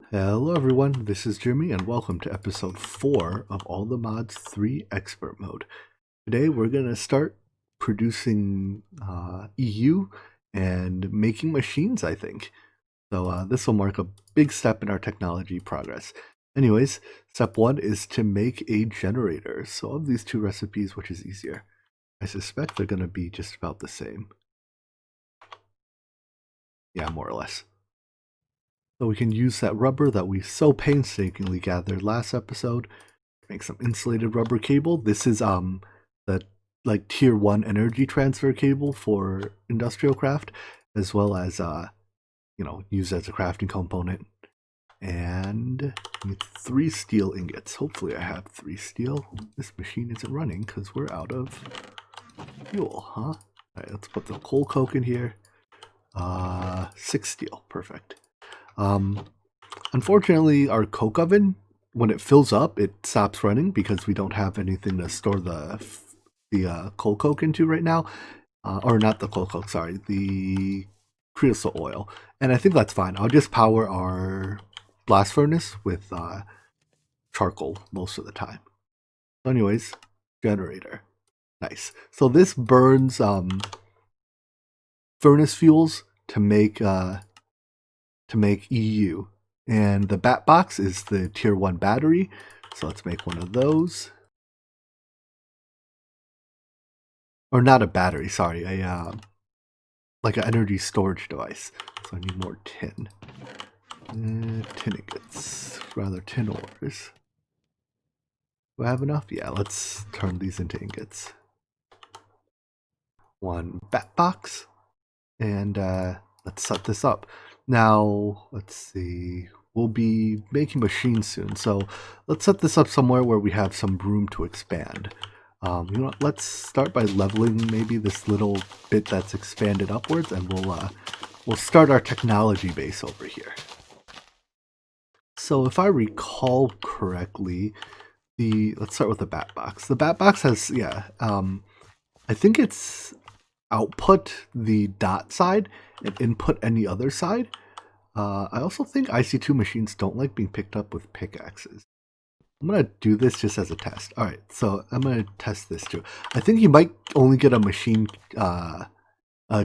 Hello everyone, this is Jimmy and welcome to episode 4 of All the Mods 3 Expert Mode. Today we're going to start producing EU and making machines, I think. So this will mark a big step in our technology progress. Anyways, step 1 is to make a generator. So of these two recipes, which is easier? I suspect they're going to be just about the same. Yeah, more or less. So we can use that rubber that we so painstakingly gathered last episode. Make some insulated rubber cable. This is the like tier 1 energy transfer cable for industrial craft, as well as used as a crafting component. And need 3 steel ingots. Hopefully I have 3 steel. This machine isn't running because we're out of fuel, huh? Alright, let's put the coal coke in here. 6 steel, perfect. Unfortunately, our coke oven, when it fills up, it stops running because we don't have anything to store the coal coke into right now. Or not the coal coke, sorry, the creosote oil. And I think that's fine. I'll just power our blast furnace with charcoal most of the time. So anyways, generator. Nice. So this burns furnace fuels to make EU. And the bat box is the tier 1 battery. So let's make one of those. Or not a battery, sorry, like an energy storage device. So I need more tin. Tin ingots, rather tin ores. Do I have enough? Yeah, let's turn these into ingots. One bat box. And let's set this up. Now, let's see. We'll be making machines soon, so let's set this up somewhere where we have some room to expand. You know what? Let's start by leveling maybe this little bit that's expanded upwards, and we'll start our technology base over here. So if I recall correctly, let's start with the bat box. The bat box has I think it's output the dot side and input any other side. I also think IC2 machines don't like being picked up with pickaxes. I'm going to do this just as a test. Alright, so I'm going to test this too. I think you might only get a machine a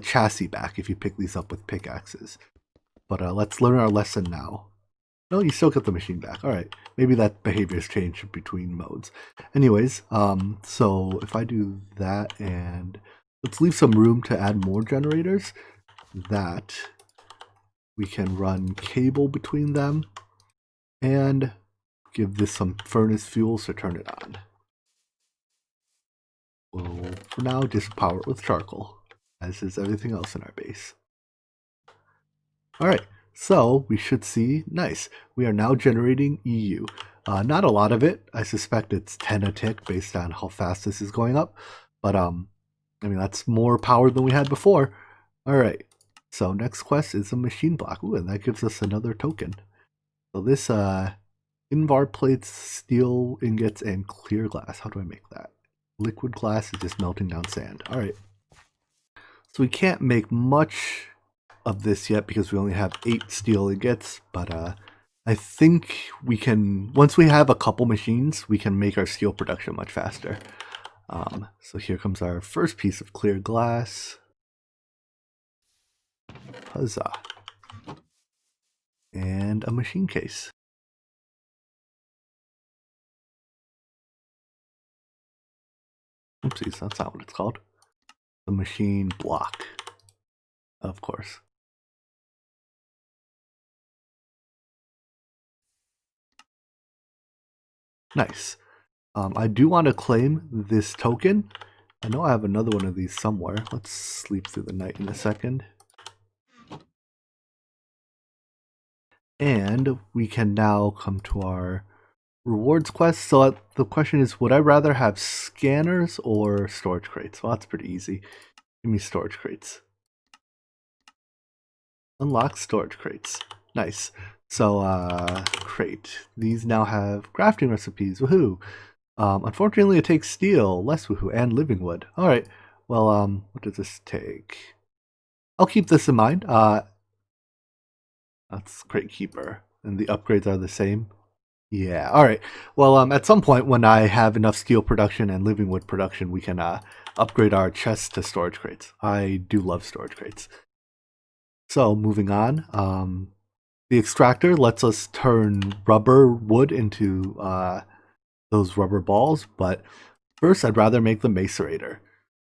chassis back if you pick these up with pickaxes. But let's learn our lesson now. No, you still get the machine back. Alright, maybe that behavior's changed between modes. Anyways, so if I do that, and let's leave some room to add more generators, that we can run cable between them and give this some furnace fuels to turn it on. We'll, for now, just power it with charcoal, as is everything else in our base. Alright, so we should see, nice, we are now generating EU. Not a lot of it. I suspect it's 10 a tick based on how fast this is going up. But, I mean, that's more power than we had before. Alright, so next quest is a machine block. Ooh, and that gives us another token. So this, Invar plates, steel ingots, and clear glass. How do I make that? Liquid glass is just melting down sand. Alright. So we can't make much of this yet because we only have 8 steel ingots, but I think we can, once we have a couple machines, we can make our steel production much faster. So here comes our first piece of clear glass. Huzzah. And a machine case. Oopsies, that's not what it's called. The machine block, of course. Nice. I do want to claim this token. I know I have another one of these somewhere. Let's sleep through the night in a second. And we can now come to our rewards quest. So the question is, would I rather have scanners or storage crates? Well, that's pretty easy. Give me storage crates. Unlock storage crates. Nice. So, crate. These now have crafting recipes. Woohoo! Unfortunately, it takes steel, less woohoo, and living wood. Alright. Well, what does this take? I'll keep this in mind. That's crate keeper. And the upgrades are the same. Yeah. All right. Well, at some point when I have enough steel production and living wood production, we can upgrade our chests to storage crates. I do love storage crates. So moving on, the extractor lets us turn rubber wood into those rubber balls, but first I'd rather make the macerator.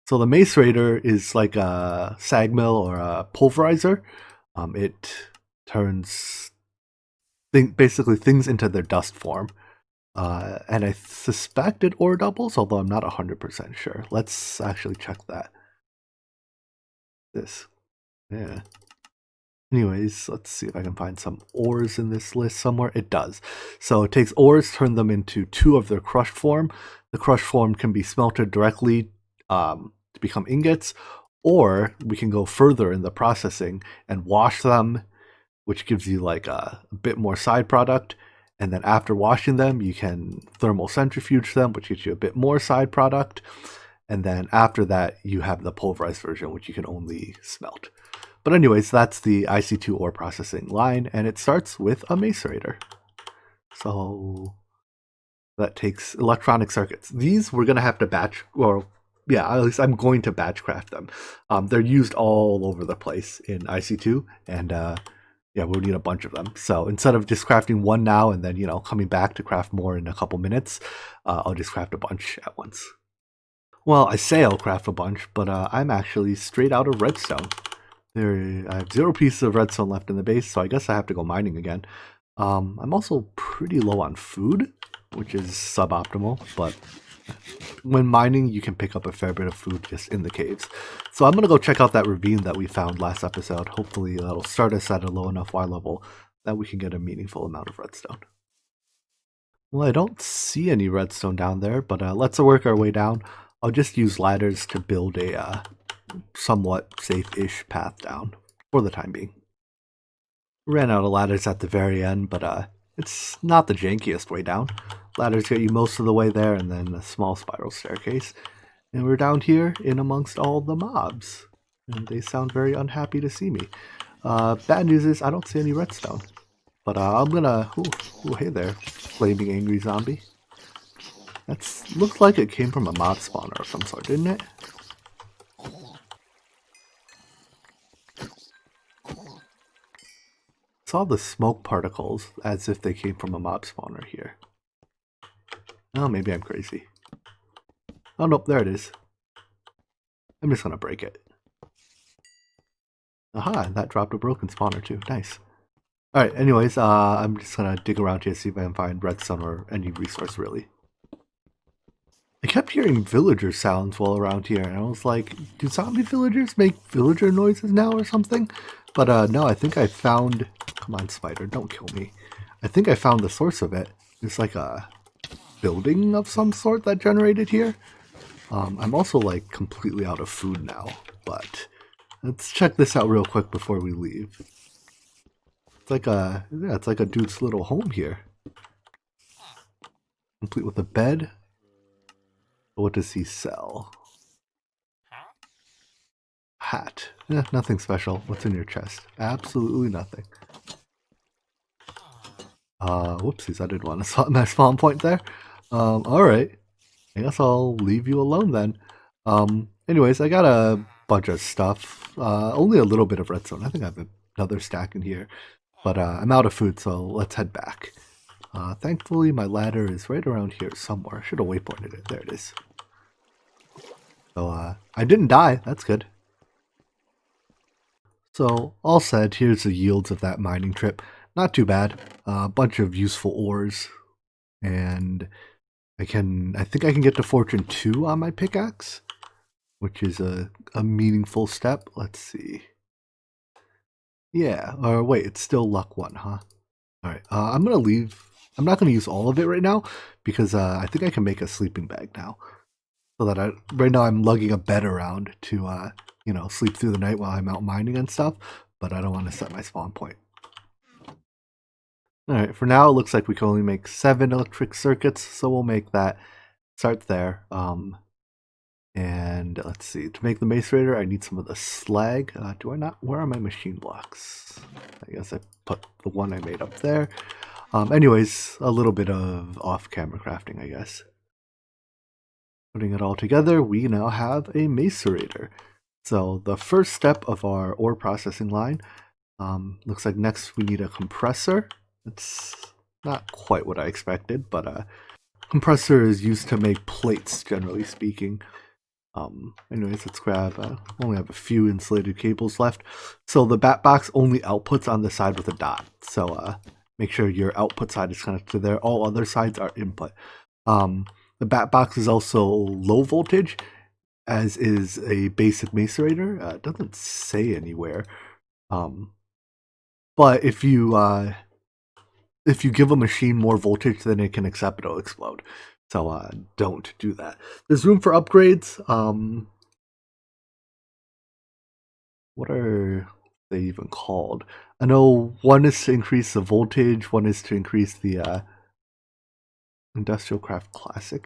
So the macerator is like a sag mill or a pulverizer. It turns basically things into their dust form. And I suspect it ore doubles, although I'm not 100% sure. Let's actually check that. This. Yeah. Anyways, let's see if I can find some ores in this list somewhere. It does. So it takes ores, turn them into 2 of their crushed form. The crushed form can be smelted directly to become ingots, or we can go further in the processing and wash them, which gives you like a bit more side product. And then after washing them, you can thermal centrifuge them, which gets you a bit more side product. And then after that, you have the pulverized version, which you can only smelt. But anyways, that's the IC2 ore processing line, and it starts with a macerator. So that takes electronic circuits. These we're going to have to batch, or yeah, at least I'm going to batch craft them. They're used all over the place in IC2, and yeah, we'll need a bunch of them. So instead of just crafting one now and then, coming back to craft more in a couple minutes, I'll just craft a bunch at once. Well, I say I'll craft a bunch, but I'm actually straight out of redstone. I have 0 pieces of redstone left in the base, so I guess I have to go mining again. I'm also pretty low on food, which is suboptimal, but when mining, you can pick up a fair bit of food just in the caves. So I'm going to go check out that ravine that we found last episode. Hopefully that'll start us at a low enough Y level that we can get a meaningful amount of redstone. Well, I don't see any redstone down there, but let's work our way down. I'll just use ladders to build a somewhat safe-ish path down for the time being. Ran out of ladders at the very end, but it's not the jankiest way down. Ladders get you most of the way there, and then a small spiral staircase. And we're down here in amongst all the mobs. And they sound very unhappy to see me. Bad news is I don't see any redstone. But I'm gonna... Ooh, hey there, flaming angry zombie. Looks like it came from a mob spawner of some sort, didn't it? Saw the smoke particles as if they came from a mob spawner here. Oh, maybe I'm crazy. Oh, nope, there it is. I'm just gonna break it. Aha, that dropped a broken spawner too. Nice. Alright, anyways, I'm just gonna dig around here to see if I can find redstone or any resource really. I kept hearing villager sounds while around here, and I was like, do zombie villagers make villager noises now or something? But no, I think I found... Come on, spider, don't kill me. I think I found the source of it. It's like a building of some sort that generated here. I'm also like completely out of food now, but let's check this out real quick before we leave. It's like it's like a dude's little home here. Complete with a bed. What does he sell? Hat. Nothing special. What's in your chest? Absolutely nothing. Whoopsies, I did want to my spawn point there. Alright. I guess I'll leave you alone then. Anyways, I got a bunch of stuff. Only a little bit of redstone. I think I have another stack in here. But I'm out of food, so let's head back. Thankfully, my ladder is right around here somewhere. I should have waypointed it. There it is. So, I didn't die. That's good. So, all said, here's the yields of that mining trip. Not too bad. A bunch of useful ores. And I think I can get to Fortune 2 on my pickaxe, which is a meaningful step. Let's see. Yeah, or wait, it's still luck 1, huh? Alright, I'm going to leave. I'm not going to use all of it right now, because I think I can make a sleeping bag now. So that right now I'm lugging a bed around to, sleep through the night while I'm out mining and stuff, but I don't want to set my spawn point. Alright, for now it looks like we can only make 7 electric circuits, so we'll make that. Start there. And let's see, to make the Macerator, I need some of the slag. Do I not? Where are my machine blocks? I guess I put the one I made up there. Anyways, a little bit of off-camera crafting, I guess. Putting it all together, we now have a Macerator. So the first step of our ore processing line, looks like next we need a compressor. It's not quite what I expected, but compressor is used to make plates, generally speaking. Anyways, let's grab, only have a few insulated cables left. So the bat box only outputs on the side with a dot. So make sure your output side is connected to there. All other sides are input. The bat box is also low voltage, as is a basic Macerator. It doesn't say anywhere. But if you give a machine more voltage than it can accept, it'll explode. So don't do that. There's room for upgrades. What are they even called? I know one is to increase the voltage, one is to increase the Industrial Craft Classic.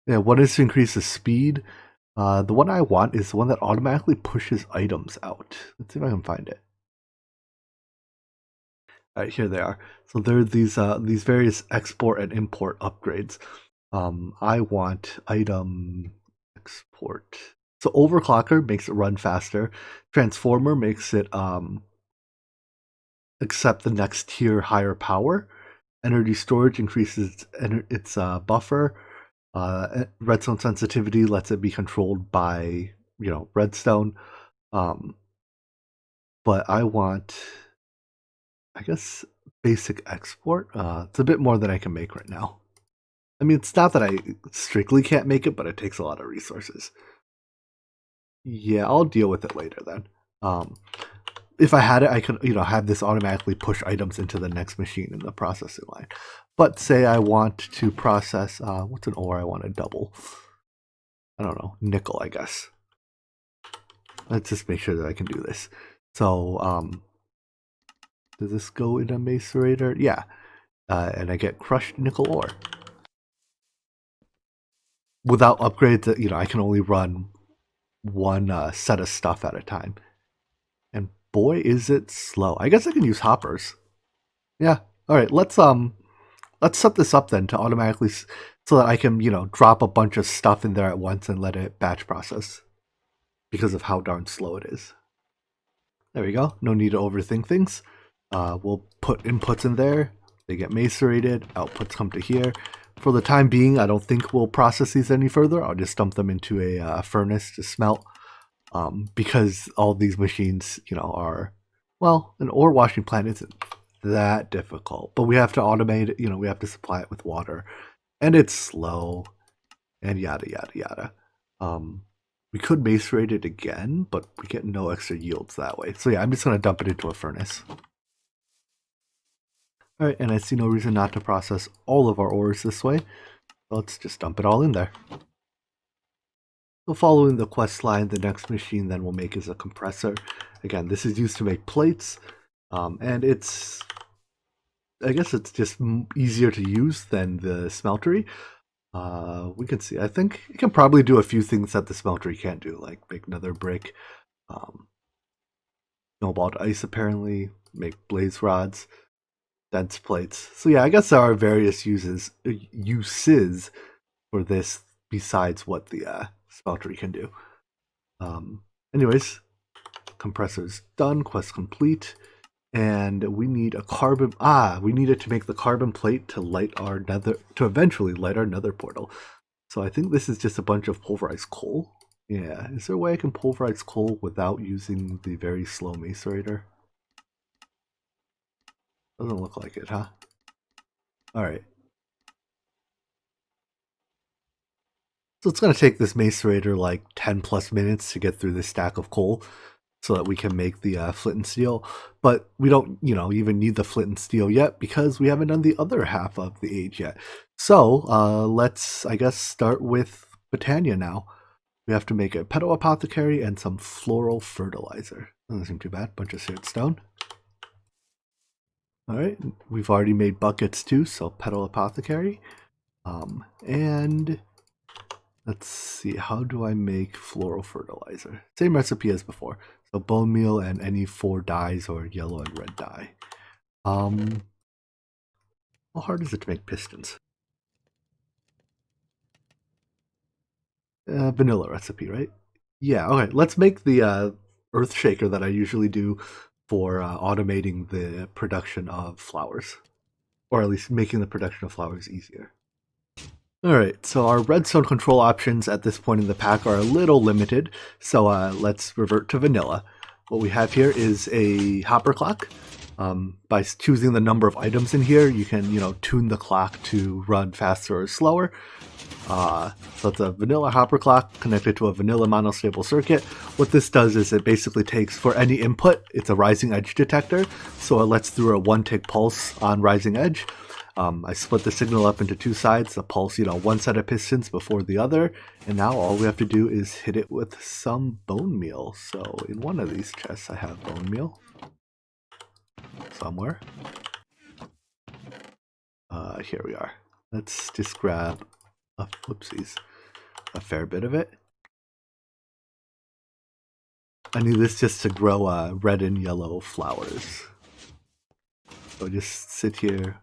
Yeah, one is to increase the speed. The one I want is the one that automatically pushes items out. Let's see if I can find it. Alright, here they are. So there are these various export and import upgrades. I want item export. So overclocker makes it run faster. Transformer makes it accept the next tier higher power. Energy storage increases its buffer. Redstone sensitivity lets it be controlled by redstone. But I want, I guess, basic export. It's a bit more than I can make right now. I mean, it's not that I strictly can't make it, but it takes a lot of resources. Yeah, I'll deal with it later then. If I had it, I could, have this automatically push items into the next machine in the processing line. But say I want to process, what's an ore I want to double? I don't know, nickel, I guess. Let's just make sure that I can do this. So, does this go in a Macerator? Yeah. And I get crushed nickel ore. Without upgrades, I can only run one set of stuff at a time. And boy, is it slow. I guess I can use hoppers. Yeah. All right. Let's set this up then to automatically, so that I can drop a bunch of stuff in there at once and let it batch process, because of how darn slow it is. There we go. No need to overthink things. We'll put inputs in there. They get macerated. Outputs come to here. For the time being, I don't think we'll process these any further. I'll just dump them into a furnace to smelt. Because all these machines, are, well, an ore washing plant isn't that difficult, but we have to automate it. We have to supply it with water, and it's slow, and yada yada yada. We could macerate it again, but we get no extra yields that way. So yeah, I'm just gonna dump it into a furnace. All right, and I see no reason not to process all of our ores this way. Let's just dump it all in there. So following the quest line, the next machine then we'll make is a compressor. Again, this is used to make plates, and I guess it's just easier to use than the smeltery. We can see, I think it can probably do a few things that the smeltery can't do, like make nether brick, snowballed ice apparently, make blaze rods, dense plates. So yeah, I guess there are various uses for this besides what the smeltery can do. Anyways, compressor's done, quest complete, and we need a carbon. We need it to make the carbon plate to eventually light our nether portal. So I think this is just a bunch of pulverized coal. Yeah, is there a way I can pulverize coal without using the very slow macerator? Doesn't look like it, huh? Alright. So it's going to take this macerator like 10 plus minutes to get through this stack of coal so that we can make the flint and steel. But we don't, even need the flint and steel yet because we haven't done the other half of the age yet. So let's, I guess, start with Botania now. We have to make a petal apothecary and some floral fertilizer. Doesn't seem too bad. Bunch of seared stone. All right, we've already made buckets too, so petal apothecary. And let's see, how do I make floral fertilizer? Same recipe as before. So bone meal and any 4 dyes or yellow and red dye. How hard is it to make pistons? Vanilla recipe, right? Yeah, okay. Let's make the earth shaker that I usually do for automating the production of flowers. Or at least making the production of flowers easier. Alright, so our redstone control options at this point in the pack are a little limited, so let's revert to vanilla. What we have here is a hopper clock. By choosing the number of items in here, you can, tune the clock to run faster or slower. So it's a vanilla hopper clock connected to a vanilla monostable circuit. What this does is it basically takes, for any input, it's a rising edge detector, so it lets through a 1-tick pulse on rising edge. I split the signal up into 2 sides, the pulse, one set of pistons before the other, and now all we have to do is hit it with some bone meal. So in one of these chests I have bone meal. Somewhere. Here we are. Let's just grab a fair bit of it. I need this just to grow red and yellow flowers. So just sit here.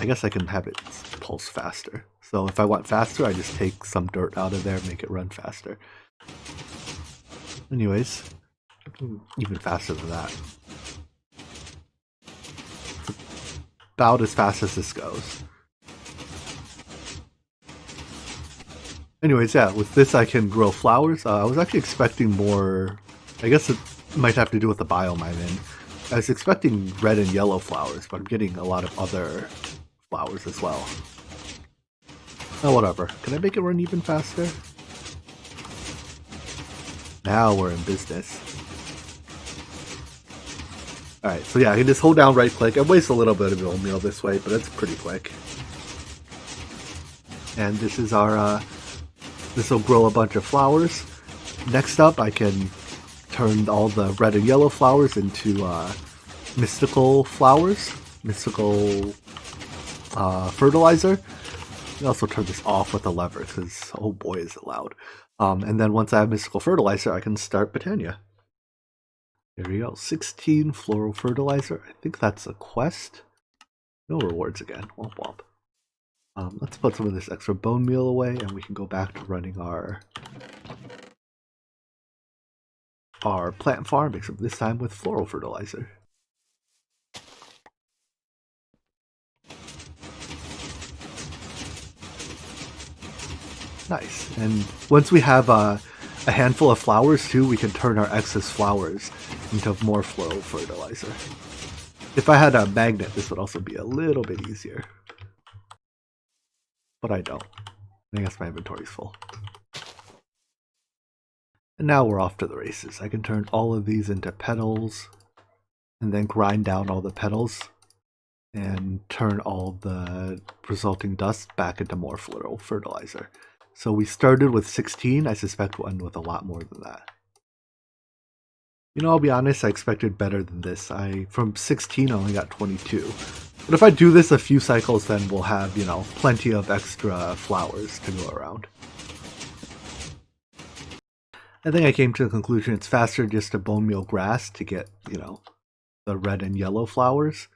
I guess I can have it pulse faster. So if I want faster, I just take some dirt out of there, make it run faster. Anyways, even faster than that. About as fast as this goes. Anyways, yeah, with this I can grow flowers. I was actually expecting more. I guess it might have to do with the biome I'm in. I was expecting red and yellow flowers, but I'm getting a lot of other flowers as well. Oh, whatever. Can I make it run even faster? Now we're in business. Alright, so yeah, I can just hold down right click. I waste a little bit of bone meal this way, but it's pretty quick. And this is our, this will grow a bunch of flowers. Next up, I can turn all the red and yellow flowers into mystical flowers. Mystical fertilizer. I also turn this off with a lever because, oh boy, is it loud. And then once I have mystical fertilizer, I can start Botania. There we go, 16 floral fertilizer. I think that's a quest. No rewards again. Womp womp. Let's put some of this extra bone meal away, and we can go back to running our plant farm, except this time with floral fertilizer. Nice. And once we have a handful of flowers too, we can turn our excess flowers into more floral fertilizer. If I had a magnet, this would also be a little bit easier. But I don't. I guess my inventory's full. And now we're off to the races. I can turn all of these into petals, and then grind down all the petals, and turn all the resulting dust back into more floral fertilizer. So we started with 16, I suspect we'll end with a lot more than that. I'll be honest, I expected better than this. From 16 I only got 22. But if I do this a few cycles, then we'll have, plenty of extra flowers to go around. I think I came to the conclusion it's faster just to bone meal grass to get, the red and yellow flowers.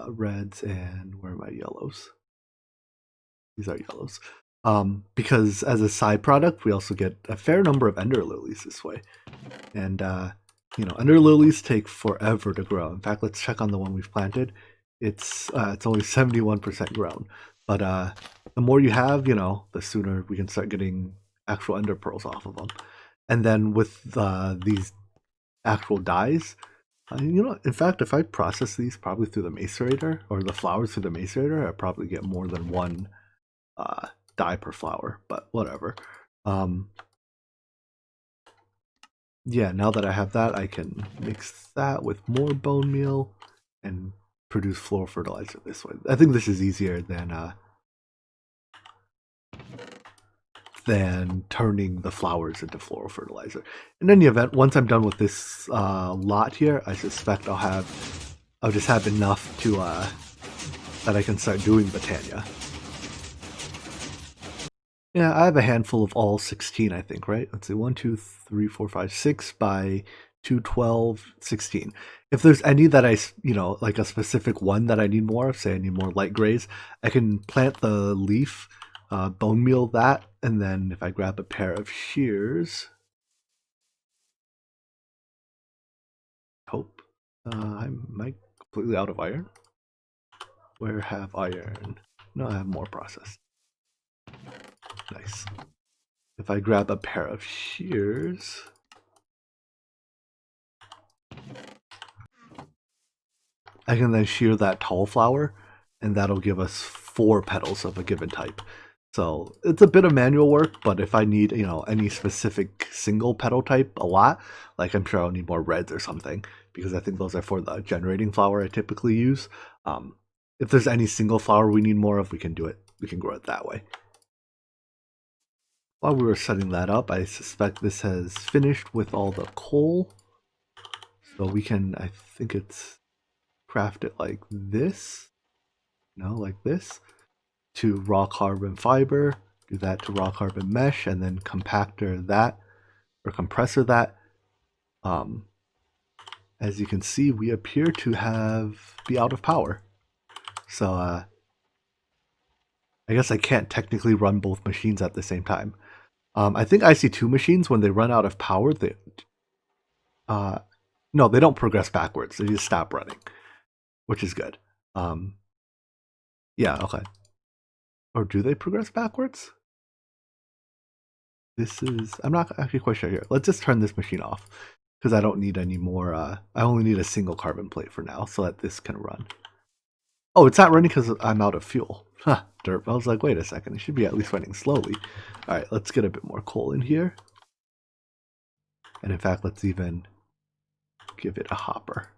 Reds and where are my yellows? These are yellows. Because as a side product, we also get a fair number of ender lilies this way. And, ender lilies take forever to grow. In fact, let's check on the one we've planted. It's only 71% grown. But the more you have, the sooner we can start getting actual ender pearls off of them. And then with these actual dyes, in fact, if I process these probably through the Macerator, or the flowers through the Macerator, I probably get more than one dye per flower, but whatever. Yeah, now that I have that, I can mix that with more bone meal and produce floral fertilizer this way. I think this is easier than turning the flowers into floral fertilizer. In any event, once I'm done with this lot here, I suspect I'll just have enough to that I can start doing Botania. Yeah, I have a handful of all 16, I think, right? Let's see, 1, 2, 3, 4, 5, 6 by 2, 12, 16. If there's any that like a specific one that I need more of, say I need more light grays, I can plant the leaf, bone meal that, and then if I grab a pair of shears, hope, am I completely out of iron? Where have iron? No, I have more processed. Nice. If I grab a pair of shears, I can then shear that tall flower, and that'll give us 4 petals of a given type. So it's a bit of manual work, but if I need, any specific single petal type a lot, like I'm sure I'll need more reds or something, because I think those are for the generating flower I typically use. If there's any single flower we need more of, we can do it. We can grow it that way. While we were setting that up, I suspect this has finished with all the coal. So we can, I think it's craft it like this. No, like this. To raw carbon fiber. Do that to raw carbon mesh, and then compactor that, or compressor that. As you can see, we appear to be out of power. So I guess I can't technically run both machines at the same time. I think IC2 machines, when they run out of power, no, they don't progress backwards. They just stop running, which is good. Yeah, okay. Or do they progress backwards? I'm not actually quite sure here. Let's just turn this machine off, because I don't need any more. I only need a single carbon plate for now, so that this can run. Oh, it's not running because I'm out of fuel. Huh, derp. I was like, wait a second, it should be at least running slowly. All right, let's get a bit more coal in here. And in fact, let's even give it a hopper.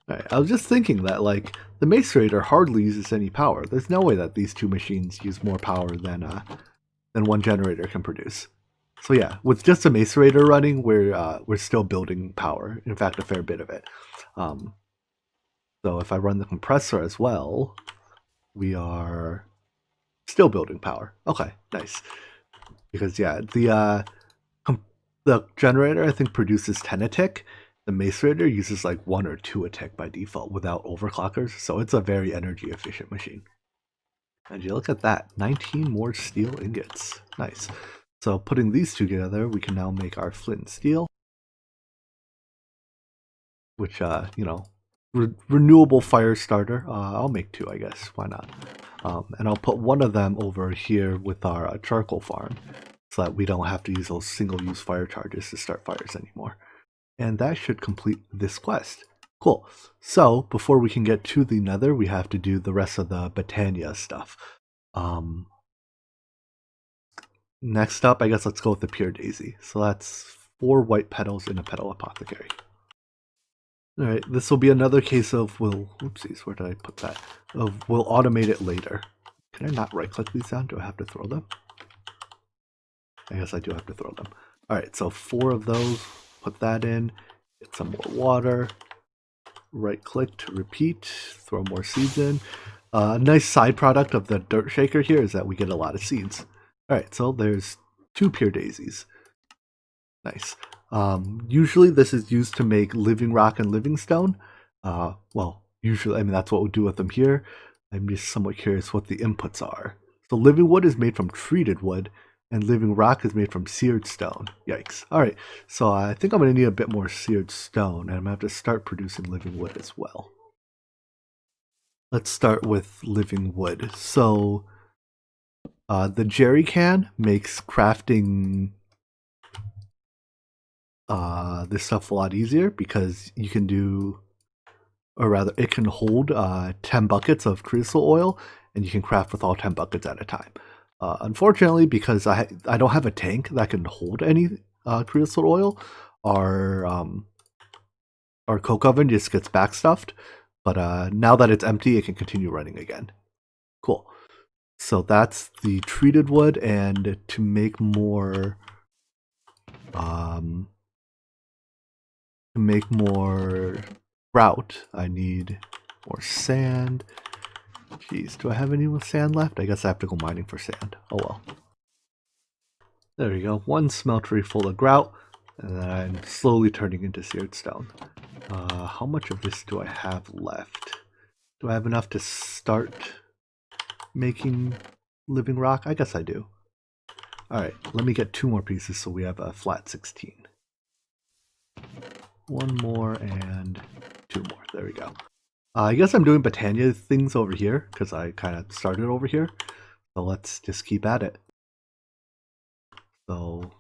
All right, I was just thinking that, like, the Macerator hardly uses any power. There's no way that these two machines use more power than one generator can produce. So yeah, with just a Macerator running, we're still building power. In fact, a fair bit of it. So if I run the compressor as well, we are still building power. Okay, nice. Because yeah, the generator I think produces 10 a tick. The Macerator uses like 1 or 2 a tick by default without overclockers, so it's a very energy efficient machine. And you look at that, 19 more steel ingots. Nice. So putting these two together, we can now make our flint and steel, which renewable fire starter. I'll make 2, I guess. Why not? And I'll put one of them over here with our charcoal farm, so that we don't have to use those single-use fire charges to start fires anymore. And that should complete this quest. Cool. So before we can get to the Nether, we have to do the rest of the Botania stuff. Next up, I guess let's go with the pure daisy. So that's 4 white petals in a petal apothecary. All right, this will be another case of oopsies, where did I put that? We'll automate it later. Can I not right-click these down? Do I have to throw them? I guess I do have to throw them. All right, so 4 of those. Put that in. Get some more water. Right-click to repeat. Throw more seeds in. A nice side product of the dirt shaker here is that we get a lot of seeds. All right, so there's 2 pure daisies. Nice. Usually this is used to make living rock and living stone. Well, usually, that's what we'll do with them here. I'm just somewhat curious what the inputs are. So living wood is made from treated wood, and living rock is made from seared stone. Yikes. All right, so I think I'm going to need a bit more seared stone, and I'm going to have to start producing living wood as well. Let's start with living wood. So the jerry can makes crafting this stuff a lot easier, because you can do, or rather it can hold 10 buckets of creosote oil, and you can craft with all 10 buckets at a time. Unfortunately, because I don't have a tank that can hold any creosote oil, our coke oven just gets backstuffed, but now that it's empty, it can continue running again. Cool. So that's the treated wood, and to make more grout. I need more sand. Jeez, do I have any more sand left? I guess I have to go mining for sand. Oh well. There we go. One smeltery full of grout, and then I'm slowly turning into seared stone. How much of this do I have left? Do I have enough to start making living rock? I guess I do. Alright, let me get 2 more pieces so we have a flat 16. 1 more and 2 more. There we go. I guess I'm doing Botania things over here because I kind of started over here. So let's just keep at it. So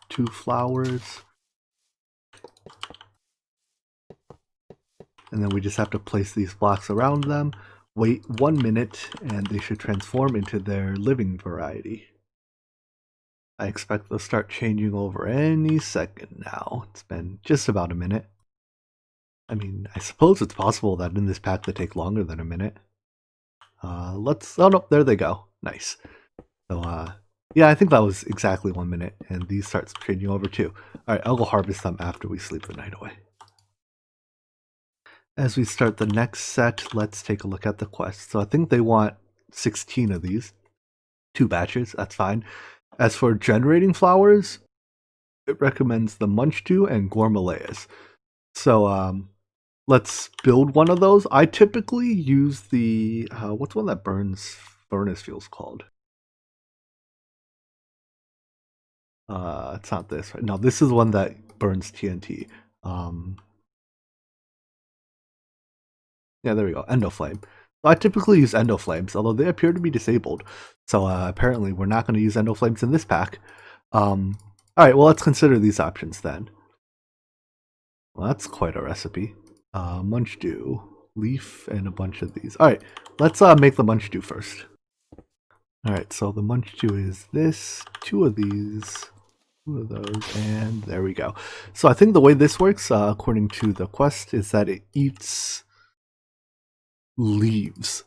2 flowers. And then we just have to place these blocks around them. Wait 1 minute and they should transform into their living variety. I expect they'll start changing over any second now. It's been just about a minute. I mean, I suppose it's possible that in this pack they take longer than a minute. Oh no, there they go. Nice. So, yeah, I think that was exactly 1 minute, and these start changing over too. Alright, I'll go harvest them after we sleep the night away. As we start the next set, let's take a look at the quest. So I think they want 16 of these. 2 batches, that's fine. As for generating flowers, it recommends the Munchdew and Gormalaeus. So, let's build one of those. I typically use the, what's one that burns furnace fuels called? It's not this, right? No, this is one that burns TNT. Yeah, there we go, Endoflame. I typically use Endoflames, although they appear to be disabled. So apparently we're not going to use Endoflames in this pack. Alright, well let's consider these options then. Well, that's quite a recipe. Munchdew, leaf, and a bunch of these. Alright, let's make the Munchdew first. Alright, so the Munchdew is this, 2 of these, 2 of those, and there we go. So I think the way this works, according to the quest, is that it eats leaves.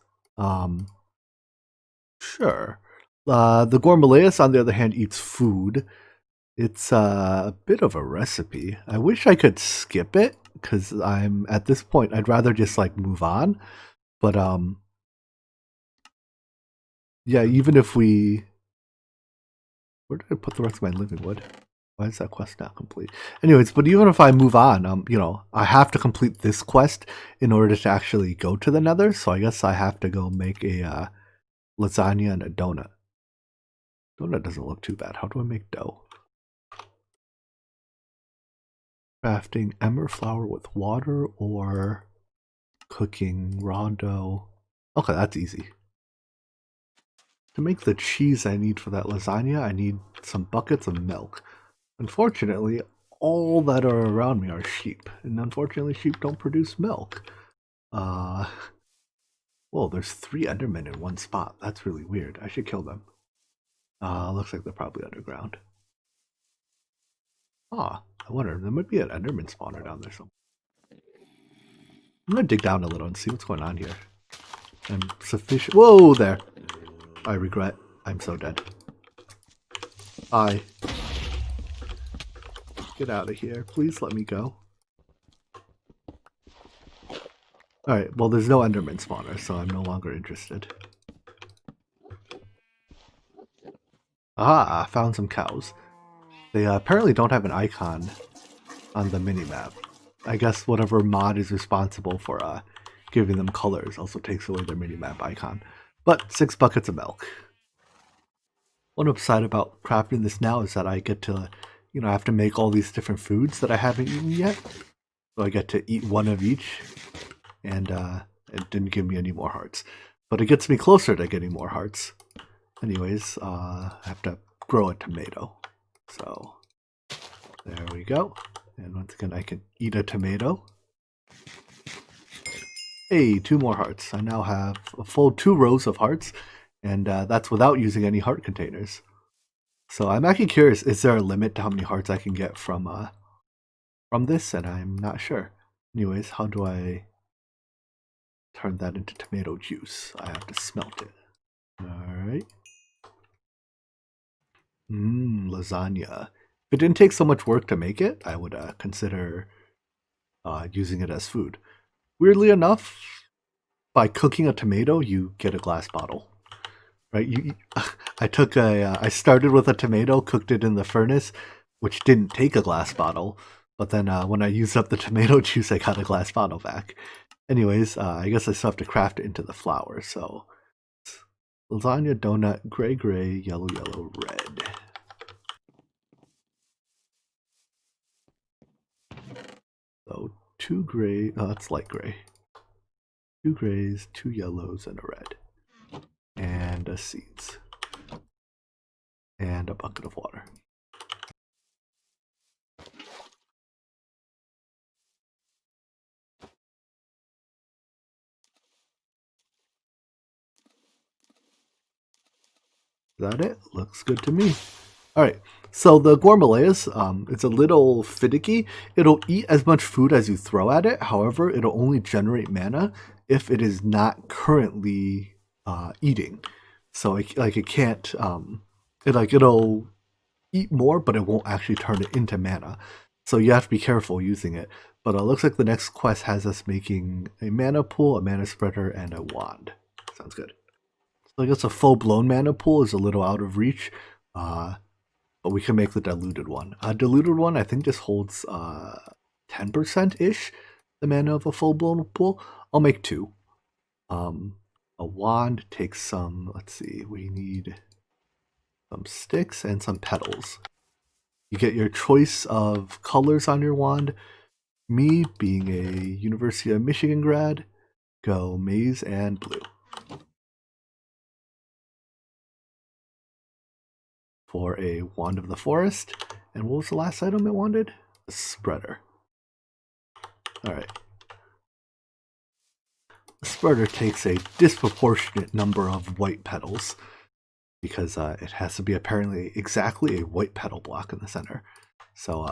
Sure. The Gormalaeus, on the other hand, eats food. It's a bit of a recipe. I wish I could skip it, because I'm at this point, I'd rather just like move on. But yeah, even if we... Where did I put the rest of my living wood? Why is that quest not complete? Anyways, but even if I move on, you know, I have to complete this quest in order to actually go to the Nether. So I guess I have to go make a lasagna and a donut. Donut doesn't look too bad. How do I make dough? Crafting emmer flour with water or cooking raw dough. Okay, that's easy. To make the cheese I need for that lasagna, I need some buckets of milk. Unfortunately, all that are around me are sheep, and unfortunately sheep don't produce milk. Whoa, there's 3 Endermen in one spot. That's really weird. I should kill them. Looks like they're probably underground. I wonder, there might be an Enderman spawner down there somewhere. I'm gonna dig down a little and see what's going on here. I'm sufficient. Whoa there! I regret. I'm so dead. Get out of here. Please let me go. Alright, well there's no Enderman spawner, so I'm no longer interested. Aha, I found some cows. They apparently don't have an icon on the minimap. I guess whatever mod is responsible for giving them colors also takes away their minimap icon. But 6 buckets of milk. One upside about crafting this now is that I get to, you know, I have to make all these different foods that I haven't eaten yet. So I get to eat 1 of each, and it didn't give me any more hearts. But it gets me closer to getting more hearts. Anyways, I have to grow a tomato. So, there we go. And once again, I can eat a tomato. Hey, 2 more hearts. I now have a full 2 rows of hearts. And that's without using any heart containers. So I'm actually curious, is there a limit to how many hearts I can get from this? And I'm not sure. Anyways, how do I turn that into tomato juice? I have to smelt it. Alright. Lasagna. If it didn't take so much work to make it, I would consider using it as food. Weirdly enough, by cooking a tomato, you get a glass bottle. Right? I started with a tomato, cooked it in the furnace, which didn't take a glass bottle. But then when I used up the tomato juice, I got a glass bottle back. Anyways, I guess I still have to craft it into the flour. So lasagna, donut, gray, gray, yellow, yellow, red. So 2 gray, that's light gray. 2 grays, 2 yellows, and a red. And a seeds. And a bucket of water. Is that it? Looks good to me. All right. So the Gormalaeus, it's a little finicky. It'll eat as much food as you throw at it. However, it'll only generate mana if it is not currently eating. So it can't. It'll eat more, but it won't actually turn it into mana. So you have to be careful using it. But it looks like the next quest has us making a mana pool, a mana spreader, and a wand. Sounds good. So I guess a full-blown mana pool is a little out of reach, but we can make the diluted one. A diluted one, I think, just holds 10%-ish the mana of a full-blown pool. I'll make 2. A wand takes some, let's see, we need some sticks and some petals. You get your choice of colors on your wand. Me, being a University of Michigan grad, go maize and blue. For a Wand of the Forest. And what was the last item it wanted? A spreader. Alright. The spreader takes a disproportionate number of white petals because it has to be apparently exactly a white petal block in the center. So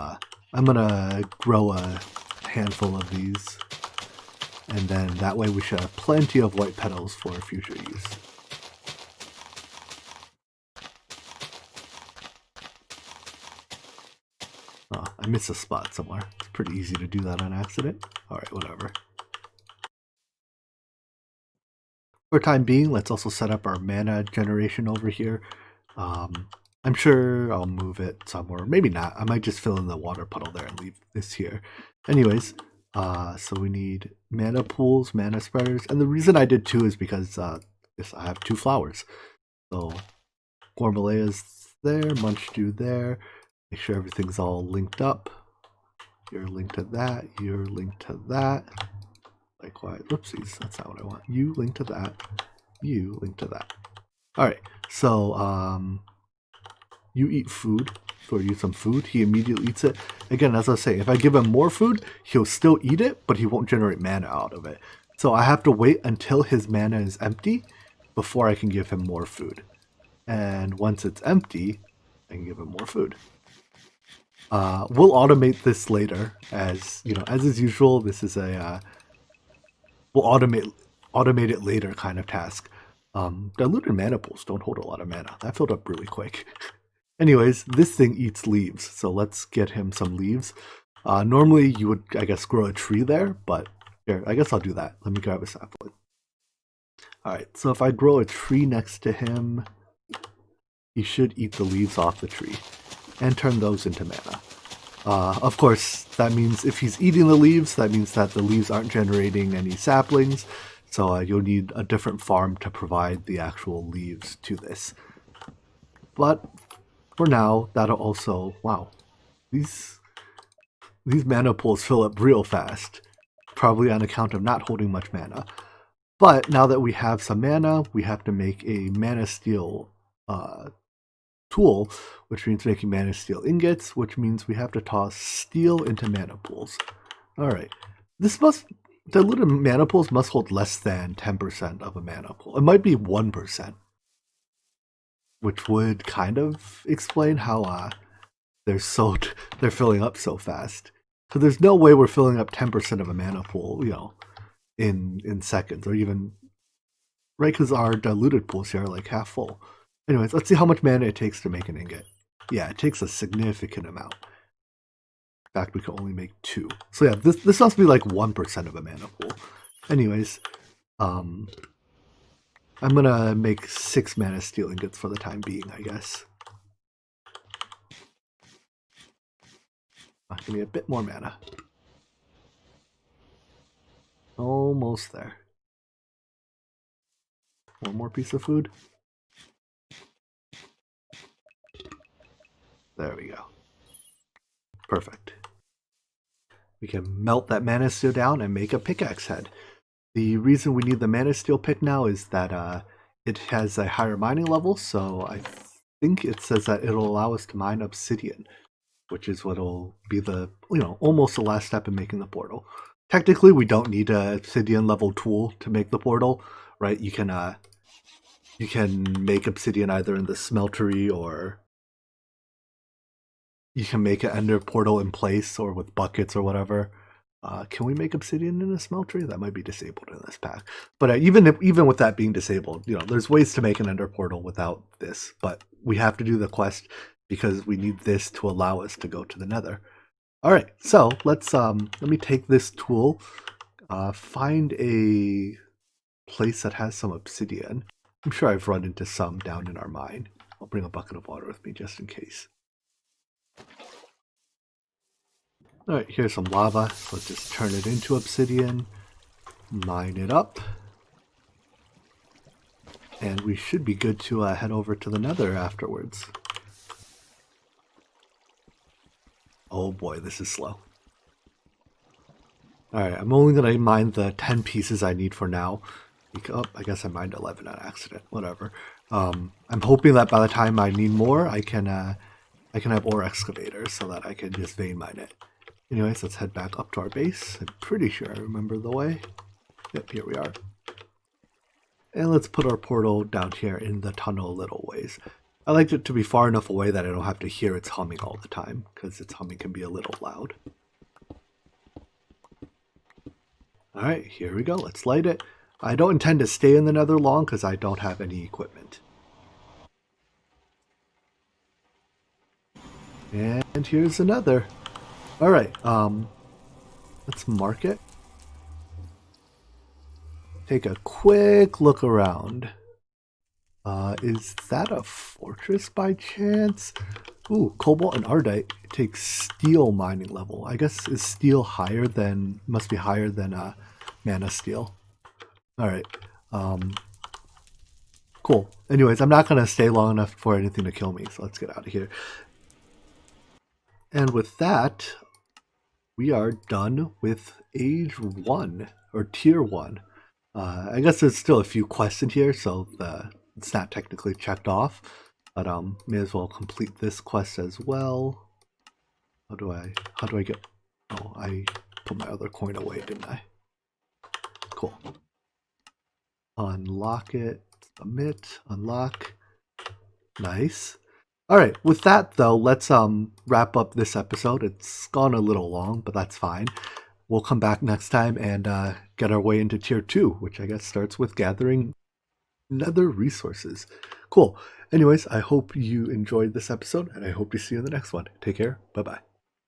I'm gonna grow a handful of these, and then that way we should have plenty of white petals for future use. Oh, I missed a spot somewhere. It's pretty easy to do that on accident. Alright, whatever. For time being, let's also set up our mana generation over here. I'm sure I'll move it somewhere. Maybe not. I might just fill in the water puddle there and leave this here. Anyways, so we need mana pools, mana spreaders. And the reason I did 2 is because I have 2 flowers. So Gormalaea's there, Munchdew there. Make sure everything's all linked up. You're linked to that. You're linked to that. Likewise, whoopsies, that's not what I want. You link to that. You link to that. Alright, so you eat food. Or you some food. He immediately eats it. Again, as I say, if I give him more food, he'll still eat it, but he won't generate mana out of it. So I have to wait until his mana is empty before I can give him more food. And once it's empty, I can give him more food. We'll automate this later, as you know, as is usual. This is a we'll automate it later kind of task. Diluted mana pools don't hold a lot of mana. That filled up really quick. Anyways, this thing eats leaves, so let's get him some leaves. Normally you would, I guess, grow a tree there, but here, I guess I'll do that. Let me grab a sapling. Alright, so if I grow a tree next to him, he should eat the leaves off the tree and turn those into mana. Of course, that means if he's eating the leaves, that means that the leaves aren't generating any saplings, so you'll need a different farm to provide the actual leaves to this. But for now, that'll also, wow, these mana pools fill up real fast, probably on account of not holding much mana. But now that we have some mana, we have to make a mana steel tool, which means making mana steel ingots, which means we have to toss steel into mana pools. Alright, diluted mana pools must hold less than 10% of a mana pool. It might be 1%, which would kind of explain how they're filling up so fast. So there's no way we're filling up 10% of a mana pool, you know, in seconds, or even, right, because our diluted pools here are like half full. Anyways, let's see how much mana it takes to make an ingot. Yeah, it takes a significant amount. In fact, we can only make 2. So yeah, this must be like 1% of a mana pool. Anyways, I'm gonna make 6 mana steel ingots for the time being, I guess. Give me a bit more mana. Almost there. One more piece of food. There we go. Perfect. We can melt that mana steel down and make a pickaxe head. The reason we need the mana steel pick now is that it has a higher mining level, so I think it says that it'll allow us to mine obsidian, which is what'll be the, almost the last step in making the portal. Technically, we don't need a obsidian level tool to make the portal, right? You can make obsidian either in the smeltery, or you can make an ender portal in place or with buckets or whatever. Can we make obsidian in a smeltery? That might be disabled in this pack. But even with that being disabled, there's ways to make an ender portal without this. But we have to do the quest because we need this to allow us to go to the Nether. All right, so let me take this tool, find a place that has some obsidian. I'm sure I've run into some down in our mine. I'll bring a bucket of water with me just in case. All right, here's some lava. So let's just turn it into obsidian, mine it up, and we should be good to head over to the Nether afterwards. Oh boy, this is slow. Alright, I'm only going to mine the 10 pieces I need for now. Oh, I guess I mined 11 on accident. Whatever. I'm hoping that by the time I need more, I can have ore excavators so that I can just vein mine it. Anyways, let's head back up to our base. I'm pretty sure I remember the way. Yep, here we are. And let's put our portal down here in the tunnel a little ways. I like it to be far enough away that I don't have to hear its humming all the time, because its humming can be a little loud. Alright, here we go. Let's light it. I don't intend to stay in the Nether long because I don't have any equipment. And here's the Nether. Alright, let's mark it. Take a quick look around. Is that a fortress by chance? Ooh, cobalt and ardite takes steel mining level. I guess is steel higher than, must be higher than mana steel. Alright, cool. Anyways, I'm not going to stay long enough for anything to kill me, so let's get out of here. And with that, we are done with Age 1, or Tier 1. I guess there's still a few quests in here, so it's not technically checked off, but may as well complete this quest as well. How do I get, oh, I put my other coin away, didn't I? Cool. Unlock it, submit, unlock. Nice. Alright, with that though, let's wrap up this episode. It's gone a little long, but that's fine. We'll come back next time and get our way into Tier 2, which I guess starts with gathering Nether resources. Cool. Anyways, I hope you enjoyed this episode, and I hope to see you in the next one. Take care. Bye-bye.